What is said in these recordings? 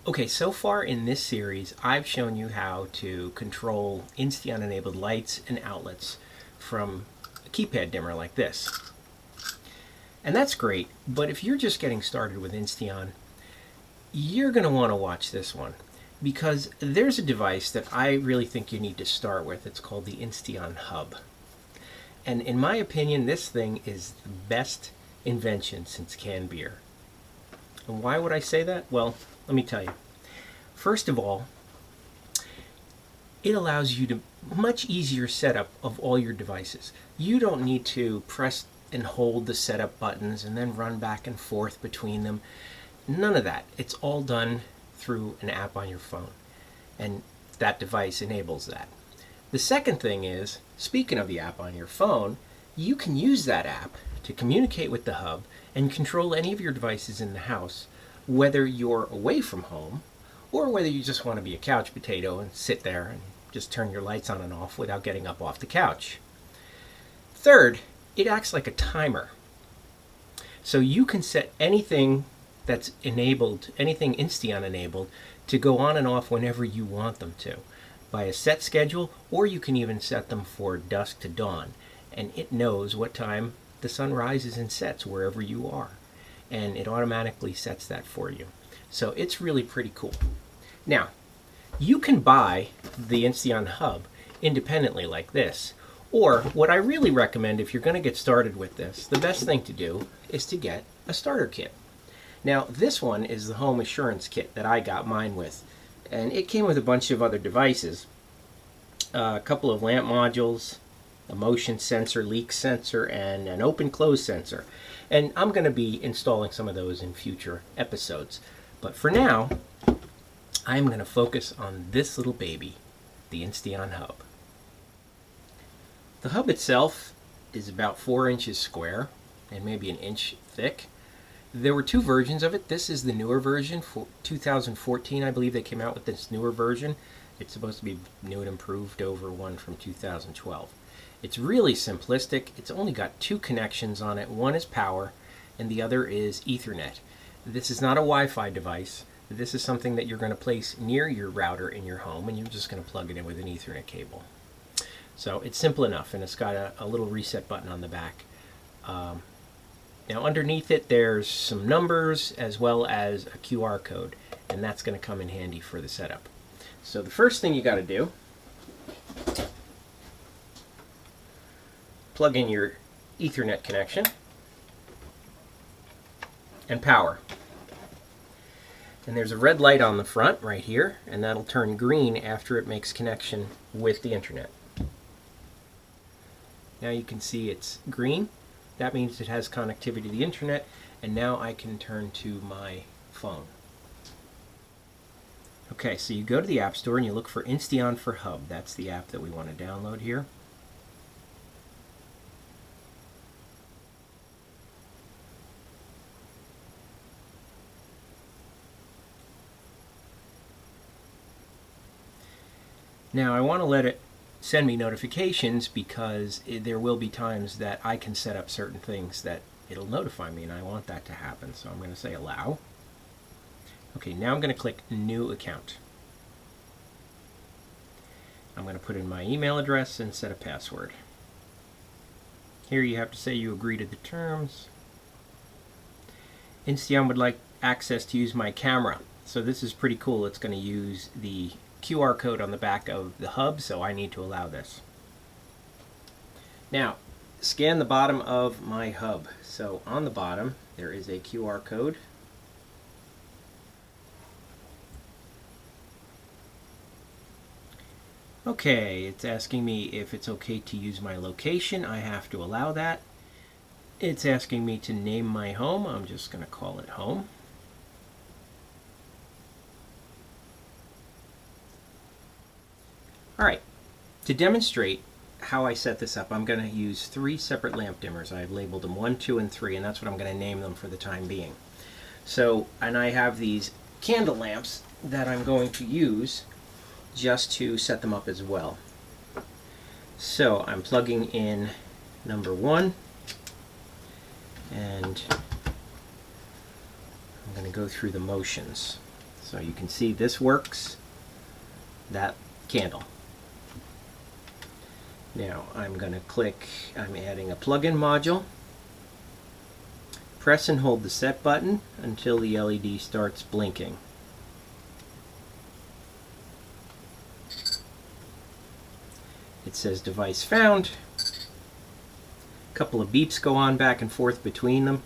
Okay, so far in this series, I've shown you how to control Insteon-enabled lights and outlets from a keypad dimmer like this. And that's great, but if you're just getting started with Insteon, you're going to want to watch this one because there's a device that I really think you need to start with. It's called the Insteon Hub. And in my opinion, this thing is the best invention since canned beer. And why would I say that? Well, let me tell you. First of all, it allows you to much easier setup of all your devices. You don't need to press and hold the setup buttons and then run back and forth between them. None of that. It's all done through an app on your phone. And that device enables that. The second thing is, speaking of the app on your phone, you can use that app to communicate with the hub and control any of your devices in the house, whether you're away from home or whether you just want to be a couch potato and sit there and just turn your lights on and off without getting up off the couch. Third, it acts like a timer. So you can set anything that's enabled, anything Insteon enabled, to go on and off whenever you want them to by a set schedule, or you can even set them for dusk to dawn, and it knows what time the sun rises and sets wherever you are, and it automatically sets that for you. So it's really pretty cool. Now, you can buy the Insteon Hub independently like this, or what I really recommend if you're going to get started with this, the best thing to do is to get a starter kit. Now, this one is the home assurance kit that I got mine with, and it came with a bunch of other devices, a couple of lamp modules, a motion sensor, leak sensor, and an open-close sensor. And I'm going to be installing some of those in future episodes. But for now, I'm going to focus on this little baby, the Insteon Hub. The hub itself is about 4 inches square and maybe an inch thick. There were two versions of it. This is the newer version. For 2014, I believe they came out with this newer version. It's supposed to be new and improved over one from 2012. It's really simplistic. It's only got two connections on it. One is power, and the other is Ethernet. This is not a Wi-Fi device. This is something that you're going to place near your router in your home, and you're just going to plug it in with an Ethernet cable. So it's simple enough, and it's got a little reset button on the back. Now underneath it there's some numbers as well as a QR code, and that's going to come in handy for the setup. So the first thing you got to do, plug in your Ethernet connection and power. And there's a red light on the front right here, and that'll turn green after it makes connection with the internet. Now you can see it's green. That means it has connectivity to the internet, and now I can turn to my phone. Okay, so you go to the App Store and you look for Insteon for Hub. That's the app that we want to download here. Now I want to let it send me notifications because there will be times that I can set up certain things that it'll notify me, and I want that to happen. So I'm going to say allow. Okay, now I'm going to click New Account. I'm going to put in my email address and set a password. Here you have to say you agree to the terms. Insteon would like access to use my camera. So this is pretty cool. It's going to use the QR code on the back of the hub, so I need to allow this. Now, scan the bottom of my hub. So on the bottom, there is a QR code. Okay, it's asking me if it's okay to use my location. I have to allow that. It's asking me to name my home. I'm just going to call it home. Alright, to demonstrate how I set this up, I'm going to use 3 separate lamp dimmers. I've labeled them 1, 2, and 3, and that's what I'm going to name them for the time being. So, and I have these candle lamps that I'm going to use just to set them up as well. So I'm plugging in number 1, and I'm going to go through the motions. So you can see this works, that candle. Now I'm going to click, I'm adding a plug-in module. Press and hold the set button until the LED starts blinking. It says device found. A couple of beeps go on back and forth between them.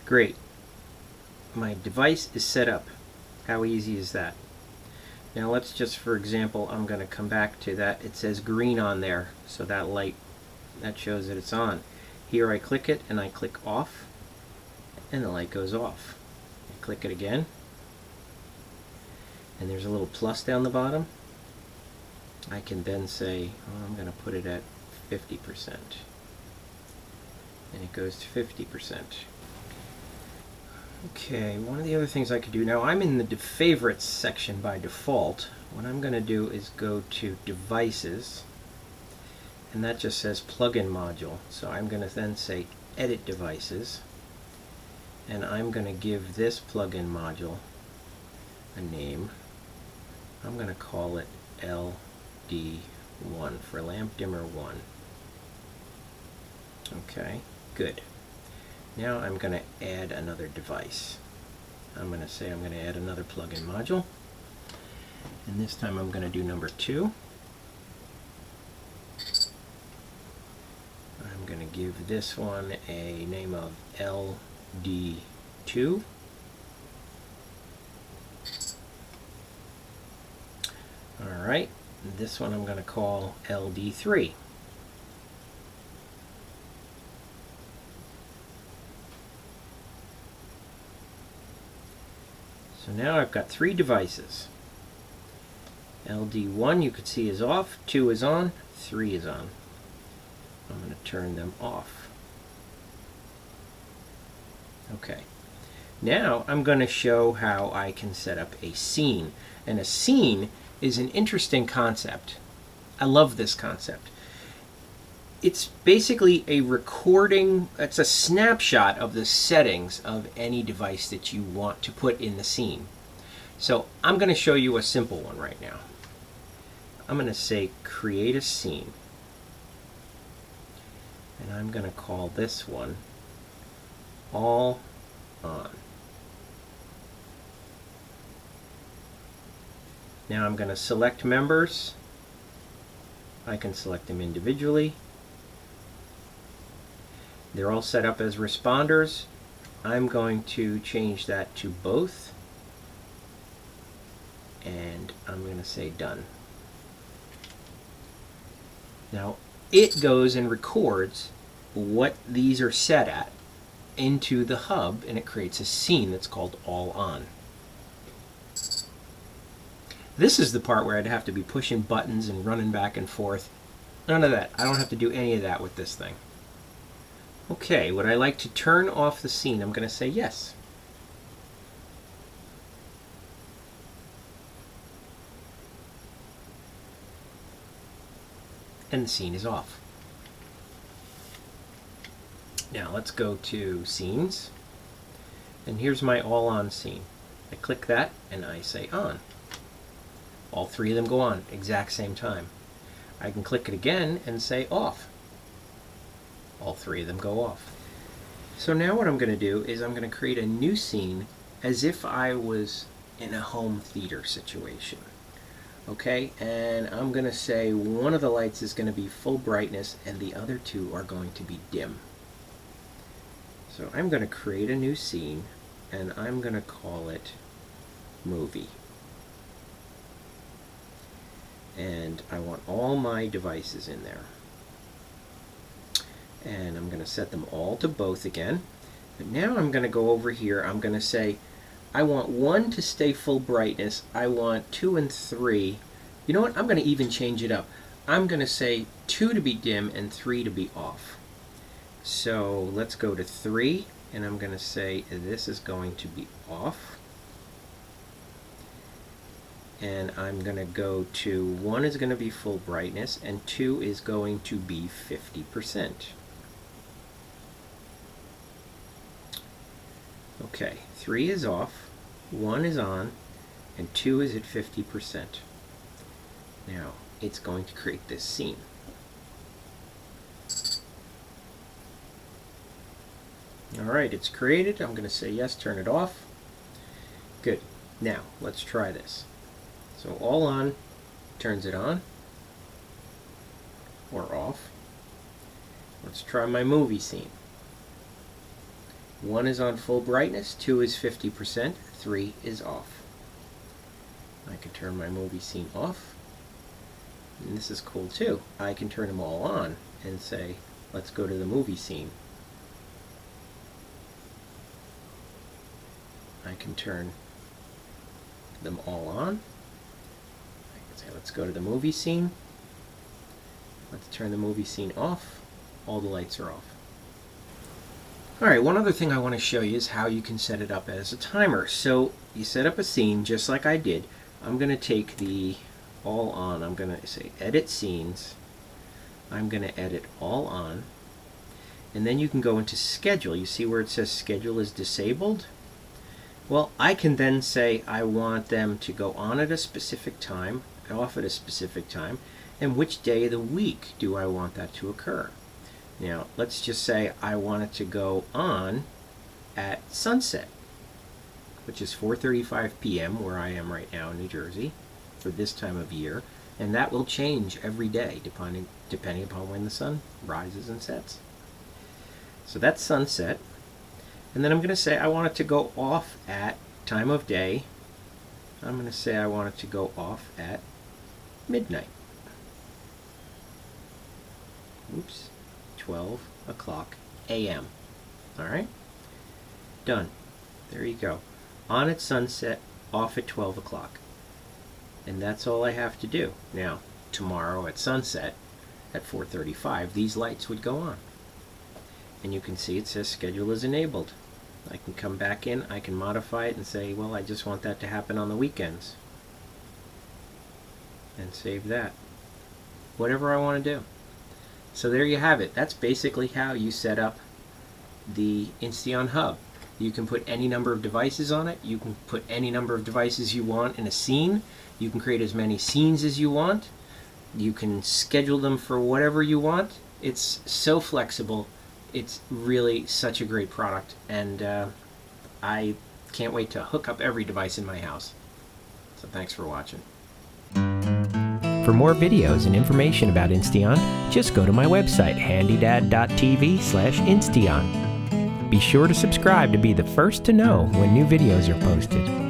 Great. My device is set up. How easy is that? Now let's just, for example, I'm going to come back to that. It says green on there, so that light, that shows that it's on. Here I click it and I click off, and the light goes off. I click it again, and there's a little plus down the bottom. I can then say, oh, I'm going to put it at 50%, and it goes to 50%. Okay, one of the other things I could do, now I'm in the favorites section by default. What I'm going to do is go to devices, and that just says plug-in module. So I'm going to then say edit devices, and I'm going to give this plug-in module a name. I'm going to call it LD1 for lamp dimmer 1. Okay, good. Now I'm going to add another device. I'm going to say I'm going to add another plug-in module, and this time I'm going to do number 2. I'm going to give this one a name of LD2. Alright, this one I'm going to call LD3. So now I've got 3 devices. LD1 you could see is off, 2 is on, 3 is on. I'm going to turn them off. Okay. Now I'm going to show how I can set up a scene. And a scene is an interesting concept. I love this concept. It's basically a recording, it's a snapshot of the settings of any device that you want to put in the scene. So I'm going to show you a simple one right now. I'm going to say create a scene. And I'm going to call this one all on. Now I'm going to select members. I can select them individually. They're all set up as responders. I'm going to change that to both, and I'm going to say done. Now it goes and records what these are set at into the hub, and it creates a scene that's called all on. This is the part where I'd have to be pushing buttons and running back and forth. None of that. I don't have to do any of that with this thing. Okay, would I like to turn off the scene? I'm going to say yes. And the scene is off. Now let's go to scenes. And here's my all on scene. I click that and I say on. All 3 of them go on, exact same time. I can click it again and say off. All 3 of them go off. So now what I'm going to do is I'm going to create a new scene as if I was in a home theater situation. Okay, and I'm going to say one of the lights is going to be full brightness and the other 2 are going to be dim. So I'm going to create a new scene and I'm going to call it movie. And I want all my devices in there. And I'm going to set them all to both again. But now I'm going to go over here. I'm going to say I want 1 to stay full brightness. I want 2 and 3. You know what? I'm going to even change it up. I'm going to say 2 to be dim and 3 to be off. So let's go to 3, and I'm going to say this is going to be off. and I'm going to go to 1 is going to be full brightness, and 2 is going to be 50%. Okay, 3 is off, 1 is on, and 2 is at 50%. Now, it's going to create this scene. Alright, it's created. I'm going to say yes, turn it off. Good. Now, let's try this. So all on turns it on or off. Let's try my movie scene. 1 is on full brightness, 2 is 50%, 3 is off. I can turn my movie scene off. And this is cool too. I can turn them all on and say, let's go to the movie scene. I can turn them all on. I can say, let's go to the movie scene. Let's turn the movie scene off. All the lights are off. Alright, one other thing I want to show you is how you can set it up as a timer. So you set up a scene just like I did. I'm going to take the all on. I'm going to say edit scenes. I'm going to edit all on. And then you can go into schedule. You see where it says schedule is disabled? Well, I can then say I want them to go on at a specific time, off at a specific time, and which day of the week do I want that to occur. Now, let's just say I want it to go on at sunset, which is 4:35 p.m. where I am right now in New Jersey for this time of year, and that will change every day depending upon when the sun rises and sets. So that's sunset. And then I'm going to say I want it to go off at time of day. I'm going to say I want it to go off at midnight. Oops, 12 o'clock a.m. Alright? Done. There you go. On at sunset, off at 12 o'clock. And that's all I have to do. Now, tomorrow at sunset, at 4:35, these lights would go on. And you can see it says schedule is enabled. I can come back in, I can modify it and say, well, I just want that to happen on the weekends. And save that. Whatever I want to do. So there you have it. That's basically how you set up the Insteon Hub. You can put any number of devices on it. You can put any number of devices you want in a scene. You can create as many scenes as you want. You can schedule them for whatever you want. It's so flexible. It's really such a great product, and I can't wait to hook up every device in my house. So thanks for watching. For more videos and information about Insteon, just go to my website, HandyDadTV/Insteon. Be sure to subscribe to be the first to know when new videos are posted.